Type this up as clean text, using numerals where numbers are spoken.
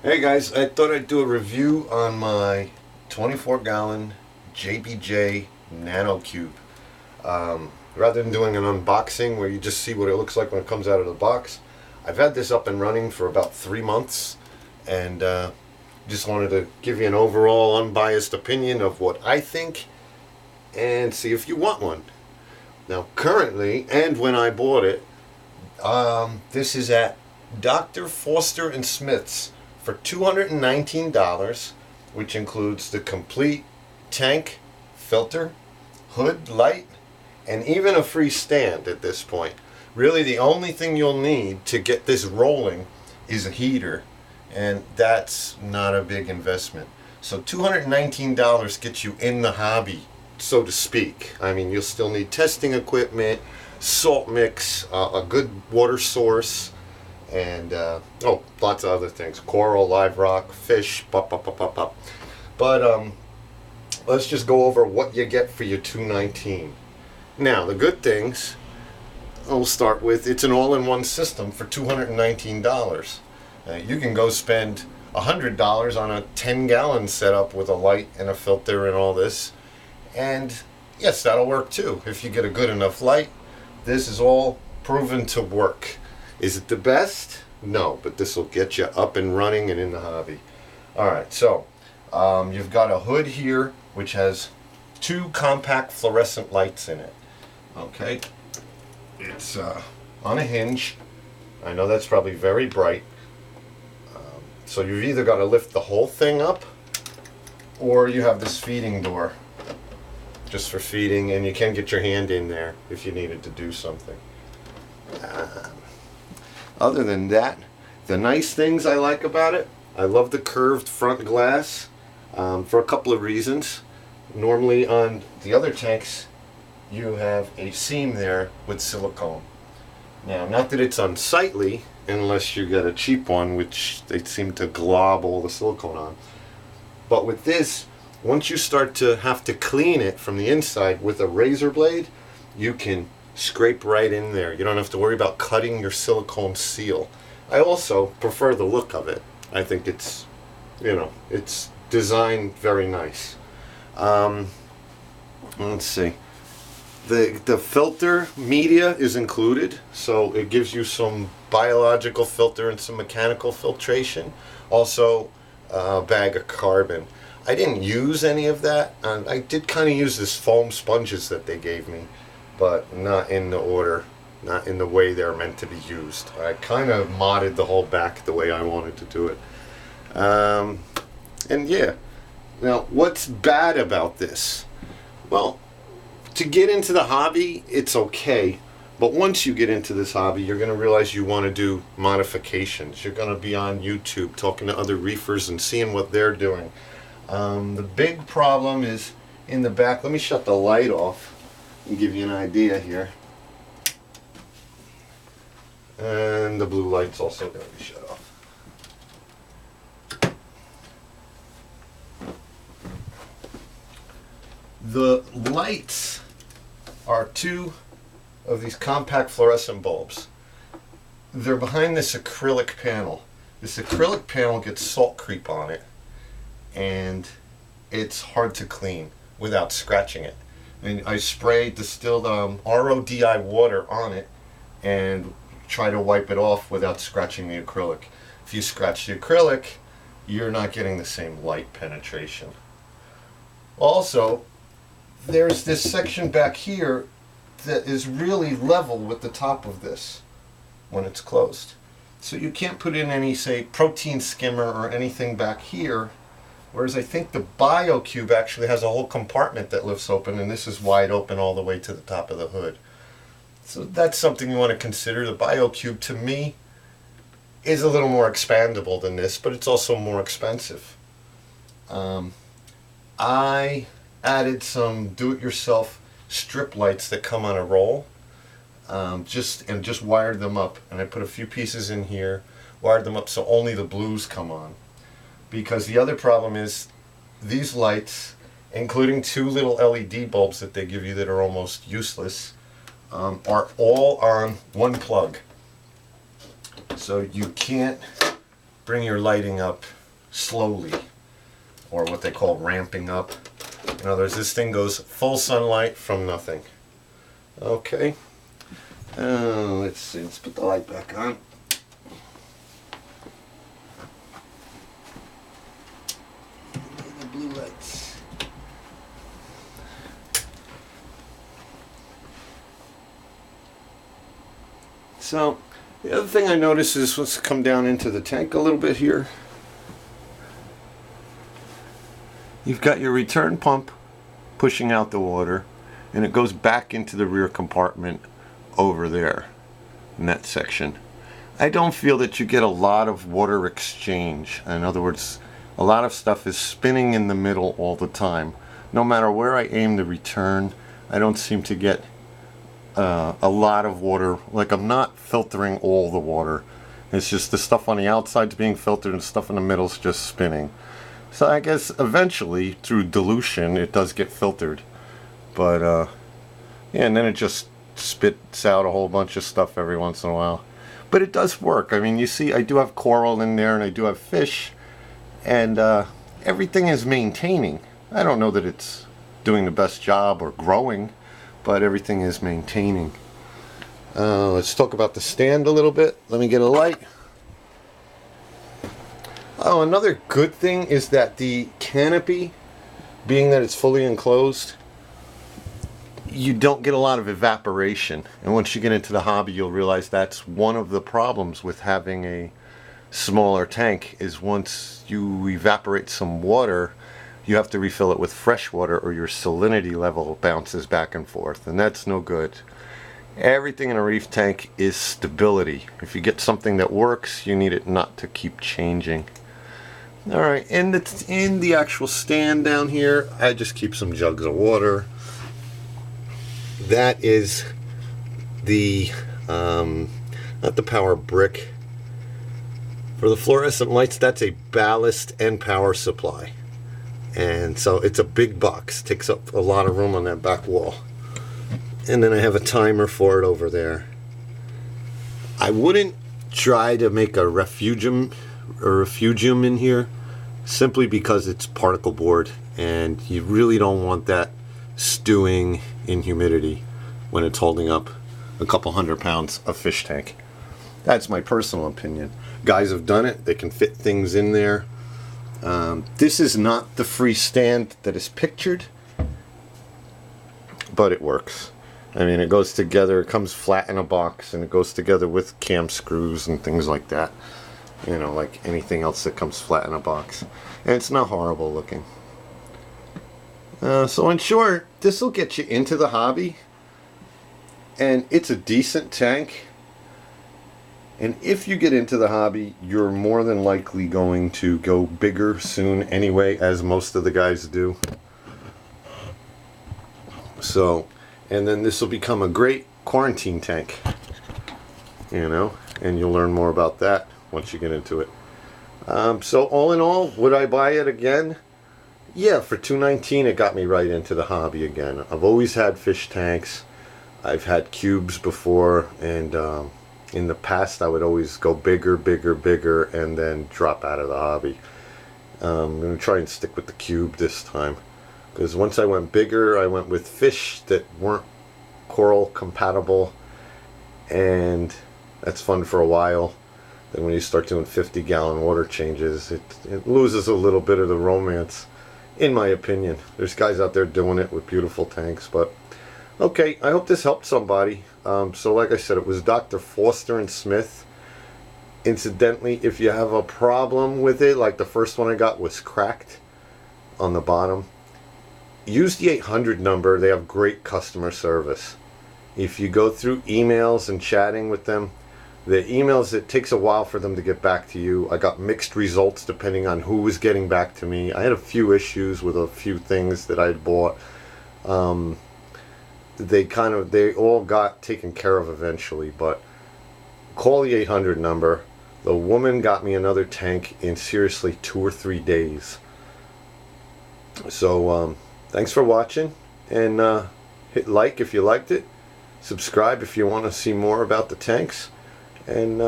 Hey guys, I thought I'd do a review on my 24-gallon JBJ Nano Cube. Rather than doing an unboxing where you just see what it looks like when it comes out of the box, I've had this up and running for about 3 months, and just wanted to give you an overall unbiased opinion of what I think and see if you want one. Now currently, and when I bought it, this is at Dr. Foster and Smith's for $219, which includes the complete tank, filter, hood, light, and even a free stand at this point. Really the only thing you'll need to get this rolling is a heater, and that's not a big investment. So $219 gets you in the hobby, so to speak. I mean, you'll still need testing equipment, salt mix, a good water source, and lots of other things: coral, live rock, fish, but let's just go over what you get for your $219. Now the good things, I'll start with, it's an all-in-one system for $219. You can go spend $100 on a 10-gallon setup with a light and a filter and all this, and yes, that'll work too if you get a good enough light. This is all proven to work. Is it the best? No, but this will get you up and running and in the hobby. Alright, so you've got a hood here which has 2 compact fluorescent lights in it. Okay, it's on a hinge. I know that's probably very bright. So you've either got to lift the whole thing up, or you have this feeding door just for feeding, and you can get your hand in there if you needed to do something. Other than that, the nice things I like about it, I love the curved front glass for a couple of reasons. Normally on the other tanks, you have a seam there with silicone. Now, not that it's unsightly, unless you get a cheap one, which they seem to glob all the silicone on. But with this, once you start to have to clean it from the inside with a razor blade, you can scrape right in there. You don't have to worry about cutting your silicone seal. I also prefer the look of it. I think it's, it's designed very nice. Let's see. The filter media is included, so it gives you some biological filter and some mechanical filtration. Also, a bag of carbon. I didn't use any of that. I did kind of use this foam sponges that they gave me, but not in the order, not in the way they're meant to be used. I kind of modded the whole back the way I wanted to do it. And yeah, now what's bad about this? Well, to get into the hobby, it's okay. But once you get into this hobby, you're going to realize you want to do modifications. You're going to be on YouTube talking to other reefers and seeing what they're doing. The big problem is in the back. Let me shut the light off and give you an idea here. And the blue light's also going to be shut off. The lights are 2 of these compact fluorescent bulbs. They're behind this acrylic panel. This acrylic panel gets salt creep on it, and it's hard to clean without scratching it. And I sprayed distilled RODI water on it and try to wipe it off without scratching the acrylic. If you scratch the acrylic, you're not getting the same light penetration. Also, there's this section back here that is really level with the top of this when it's closed. So you can't put in any, say, protein skimmer or anything back here, whereas I think the BioCube actually has a whole compartment that lifts open, and this is wide open all the way to the top of the hood. So that's something you want to consider. The BioCube, to me, is a little more expandable than this, but it's also more expensive. I added some do-it-yourself strip lights that come on a roll, just wired them up, and I put a few pieces in here, wired them up so only the blues come on. Because the other problem is these lights, including 2 little LED bulbs that they give you that are almost useless, are all on one plug. So you can't bring your lighting up slowly, or what they call ramping up. In other words, this thing goes full sunlight from nothing. Okay. Let's see. Let's put the light back on. The blue lights. So, the other thing I notice is, let's come down into the tank a little bit here. You've got your return pump pushing out the water, and it goes back into the rear compartment over there in that section. I don't feel that you get a lot of water exchange. In other words, a lot of stuff is spinning in the middle all the time. No matter where I aim the return, I don't seem to get a lot of water. Like, I'm not filtering all the water. It's just the stuff on the outside's being filtered and the stuff in the middle's just spinning. So I guess eventually, through dilution, it does get filtered. But, yeah, and then it just spits out a whole bunch of stuff every once in a while. But it does work. I mean, you see, I do have coral in there, and I do have fish. And everything is maintaining. I don't know that it's doing the best job or growing, but everything is maintaining. Let's talk about the stand a little bit. Let me get a light. Oh, another good thing is that the canopy, being that it's fully enclosed, you don't get a lot of evaporation. And once you get into the hobby, you'll realize that's one of the problems with having a smaller tank, is once you evaporate some water, you have to refill it with fresh water, or your salinity level bounces back and forth, and that's no good. Everything in a reef tank is stability. If you get something that works, you need it not to keep changing. Alright, in the actual stand down here, I just keep some jugs of water. That is the, not the power brick. For the fluorescent lights, that's a ballast and power supply. And so it's a big box, takes up a lot of room on that back wall. And then I have a timer for it over there. I wouldn't try to make a refugium in here, simply because it's particle board, and you really don't want that stewing in humidity when it's holding up a couple 100 pounds of fish tank. That's my personal opinion. Guys have done it. They can fit things in there. This is not the free stand that is pictured, but it works. I mean, it goes together. It comes flat in a box, and it goes together with cam screws and things like that. You know, like anything else that comes flat in a box. And it's not horrible looking. So in short, this will get you into the hobby. And it's a decent tank. And if you get into the hobby, you're more than likely going to go bigger soon anyway, as most of the guys do. So, and then this will become a great quarantine tank. You know, and you'll learn more about that once you get into it. So all in all, would I buy it again? Yeah, for $219 it got me right into the hobby again. I've always had fish tanks. I've had cubes before, and in the past I would always go bigger, and then drop out of the hobby. I'm going to try and stick with the cube this time, because once I went bigger, I went with fish that weren't coral compatible, and that's fun for a while. Then when you start doing 50-gallon water changes, it loses a little bit of the romance, in my opinion. There's guys out there doing it with beautiful tanks, but okay, I hope this helped somebody. So like I said, it was Dr. Foster and Smith. Incidentally, if you have a problem with it, like the first one I got was cracked on the bottom, use the 800 number. They have great customer service. If you go through emails and chatting with them, the emails, it takes a while for them to get back to you. I got mixed results depending on who was getting back to me. I had a few issues with a few things that I'd bought. They all got taken care of eventually, but call the 800 number. The woman got me another tank in seriously 2 or 3 days. So thanks for watching, and hit like if you liked it, subscribe if you want to see more about the tanks, and